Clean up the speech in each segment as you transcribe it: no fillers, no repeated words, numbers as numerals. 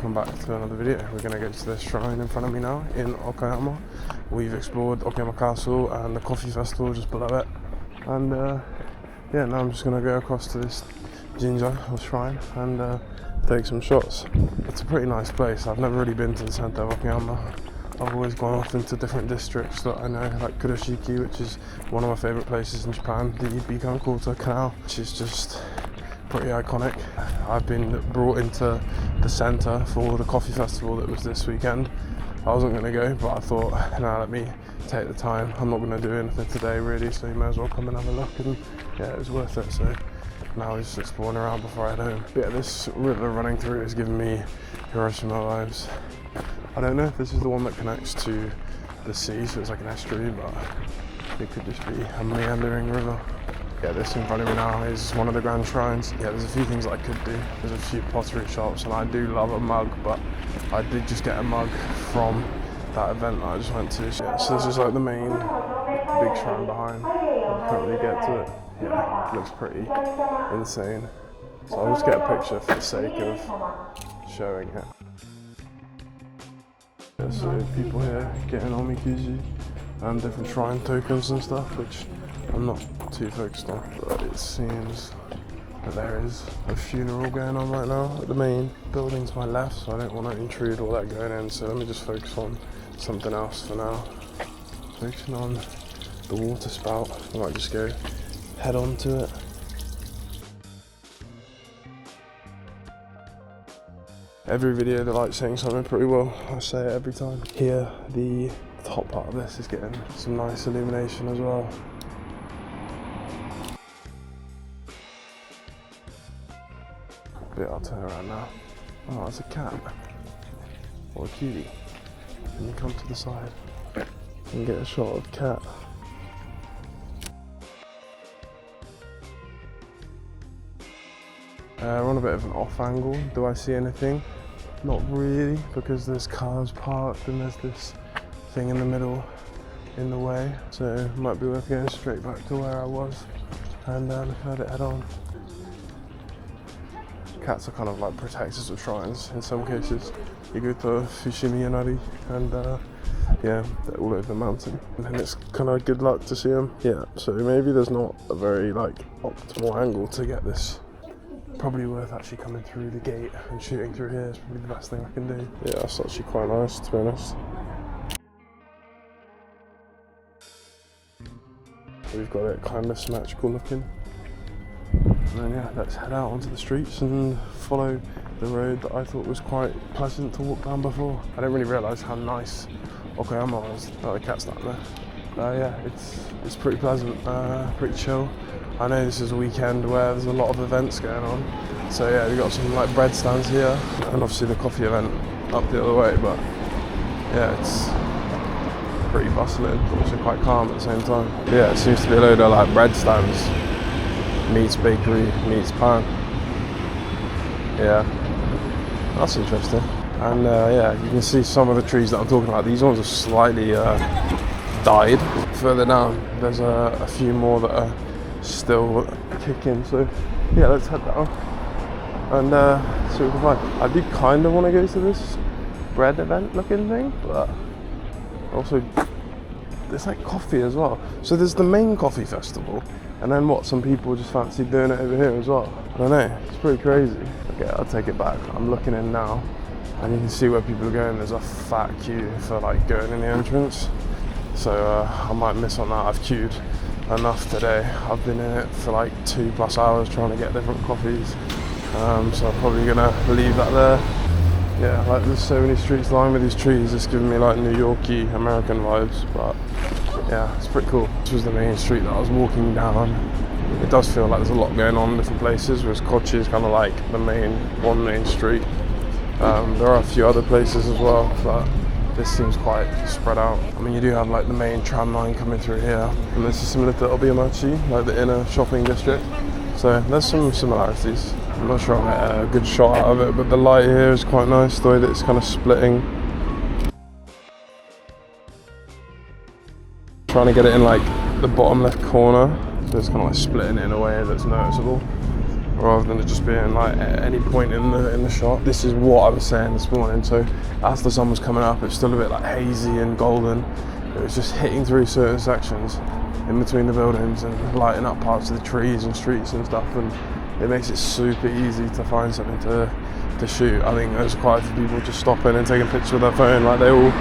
welcome back to another video. We're going to get to this shrine in front of me now in Okayama. We've explored Okayama Castle and the coffee festival just below it, and yeah, now I'm just going to go across to this jinja or shrine and take some shots. It's a pretty nice place. I've never really been to the centre of Okayama. I've always gone off into different districts that I know, like Kuroshiki, which is one of my favourite places in Japan, the Bikankoto Canal, which is just pretty iconic. I've been brought into the centre for the coffee festival that was this weekend. I wasn't going to go, but I thought, nah, let me take the time. I'm not going to do anything today really, so you may as well come and have a look, and yeah, it was worth it. So now we're just exploring around before I head home. But yeah, this river running through is giving me Hiroshima vibes. I don't know if this is the one that connects to the sea, so it's like an estuary, but it could just be a meandering river. Yeah, this in front of me now is one of the grand shrines. Yeah, there's a few things that I could do. There's a few pottery shops, and I do love a mug, but I did just get a mug from that event that I just went to. Yeah, so this is like the main big shrine behind. You can't really get to it. Yeah, it looks pretty insane. So I'll just get a picture for the sake of showing it. Yeah, so people here getting omikuji and different shrine tokens and stuff, which I'm not too focused on, but it seems that there is a funeral going on right now at the main building to my left, so I don't want to intrude all that going in, so let me just focus on something else for now. Focusing on the water spout. I might just go head on to it. Every video they like saying something pretty well, I say it every time. Here, the top part of this is getting some nice illumination as well. I'll turn around now. Oh, that's a cat. Or a cutie. Can you come to the side and get a shot of the cat? We're on a bit of an off angle. Do I see anything? Not really, because there's cars parked and there's this thing in the middle in the way. So it might be worth going straight back to where I was and looking at it head on. Cats are kind of like protectors of shrines in some cases. You go to Fujifilm and yeah, they're all over the mountain, and it's kind of good luck to see them. Yeah, so maybe there's not a very like optimal angle to get this. Probably worth actually coming through the gate and shooting through here is probably the best thing I can do. Yeah, that's actually quite nice, to be honest. We've got it kind of symmetrical looking. And then yeah, let's head out onto the streets and follow the road that I thought was quite pleasant to walk down before. I didn't really realise how nice Okayama was. Oh, the cat's down there. Yeah, it's pretty pleasant, pretty chill. I know this is a weekend where there's a lot of events going on. So yeah, we've got some like bread stands here, and obviously the coffee event up the other way, but yeah, it's pretty bustling, but also quite calm at the same time. Yeah, it seems to be a load of like bread stands. Meats bakery, meats pan. Yeah, that's interesting. And yeah, you can see some of the trees that I'm talking about. These ones are slightly died. Further down, there's a few more that are still kicking. So yeah, let's head down and see what we can find. I do kind of want to go to this bread event looking thing, but also there's like coffee as well. So there's the main coffee festival, and then what, some people just fancy doing it over here as well. I don't know, it's pretty crazy. Okay, I'll take it back. I'm looking in now, and you can see where people are going. There's a fat queue for like going in the entrance. So I might miss on that. I've queued enough today. I've been in it for like 2+ hours trying to get different coffees. So I'm probably gonna leave that there. Yeah, like there's so many streets lined with these trees. It's giving me like New York-y American vibes, but yeah, it's pretty cool. This was the main street that I was walking down. It does feel like there's a lot going on in different places, whereas Kochi is kind of like the one main street. There are a few other places as well, but this seems quite spread out. I mean, you do have like the main tram line coming through here, and this is similar to Obiyamachi, like the inner shopping district. So there's some similarities. I'm not sure I'll get a good shot out of it, but the light here is quite nice, the way that it's kind of splitting. Trying to get it in like the bottom left corner, so it's kind of like splitting it in a way that's noticeable. rather than it just being like at any point in the shot. This is what I was saying this morning. So as the sun was coming up, it's still a bit like hazy and golden. It was just hitting through certain sections in between the buildings and lighting up parts of the trees and streets and stuff, and it makes it super easy to find something to shoot. I think there's quite a few people just stopping and taking pictures with their phone, like they all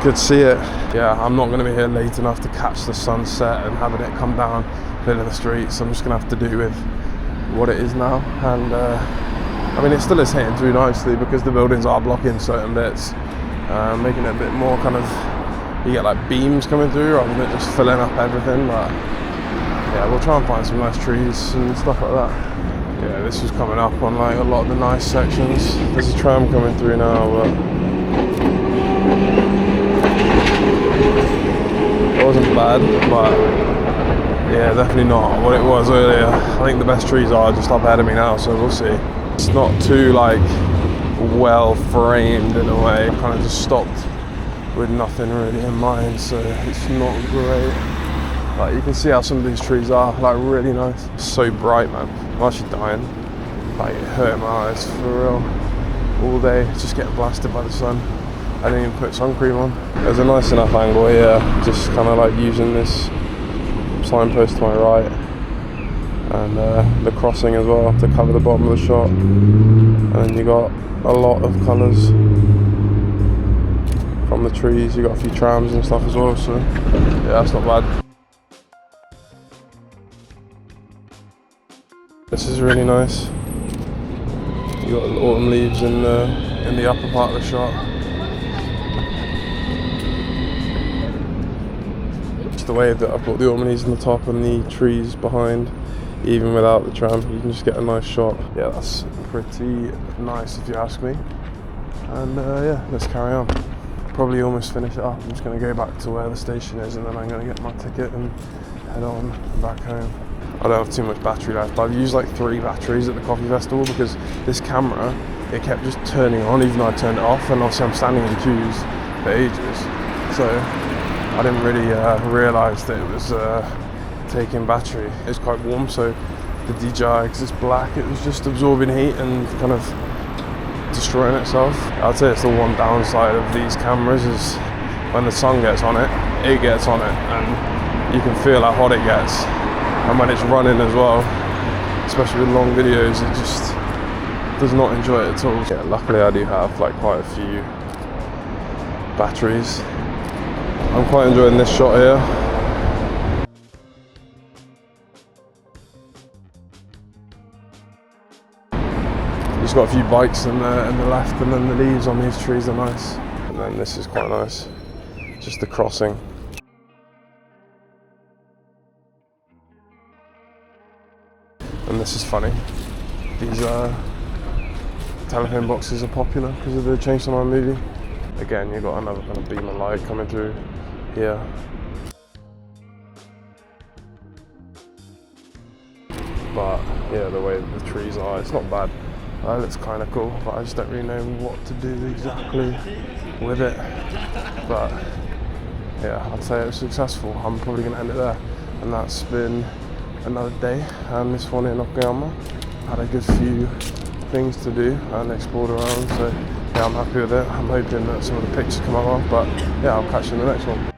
could see it. Yeah, I'm not going to be here late enough to catch the sunset and having it come down, filling the streets. I'm just going to have to do with what it is now, and I mean, it still is hitting through nicely because the buildings are blocking certain bits, making it a bit more kind of, you get like beams coming through rather than just filling up everything. But yeah, we'll try and find some nice trees and stuff like that. Yeah, this is coming up on like a lot of the nice sections. There's a tram coming through now, but it wasn't bad, but yeah, definitely not what it was earlier. I think the best trees are just up ahead of me now, so we'll see. It's not too like well framed in a way. I kind of just stopped with nothing really in mind, so it's not great. Like, you can see how some of these trees are like really nice. It's so bright, man. I'm actually dying. Like, it hurt my eyes for real. All day, just getting blasted by the sun. I didn't even put sun cream on. There's a nice enough angle here, just kind of like using this signpost to my right, and the crossing as well to cover the bottom of the shot. And then you got a lot of colours from the trees. You got a few trams and stuff as well, so yeah, that's not bad. This is really nice. You got the autumn leaves in the upper part of the shot. Just the way that I've got the autumn leaves in the top and the trees behind, even without the tram, you can just get a nice shot. Yeah, that's pretty nice if you ask me. And yeah, let's carry on. Probably almost finish it up. I'm just going to go back to where the station is, and then I'm going to get my ticket and head on back home. I don't have too much battery left. I've used like 3 batteries at the coffee festival because this camera, it kept just turning on even though I turned it off, and obviously I'm standing in queues for ages, so I didn't really realise that it was taking battery. It's quite warm, so the DJI, because it's black, it was just absorbing heat and kind of destroying itself. I'd say it's the one downside of these cameras is when the sun gets on it, it gets on it, and you can feel how hot it gets. And when it's running as well, especially with long videos, it just does not enjoy it at all. Yeah, luckily I do have like quite a few batteries. I'm quite enjoying this shot here. Just got a few bikes in the left, and then the leaves on these trees are nice. And then this is quite nice, just the crossing. And this is funny, these telephone boxes are popular because of the Chainsaw Man movie. Again, you've got another kind of beam of light coming through here. But yeah, the way the trees are, it's not bad. It looks kind of cool, but I just don't really know what to do exactly with it. But yeah, I'd say it was successful. I'm probably going to end it there. And that's been another day, and this one in Okayama. Had a good few things to do and explored around, so yeah, I'm happy with it. I'm hoping that some of the pictures come along, but yeah, I'll catch you in the next one.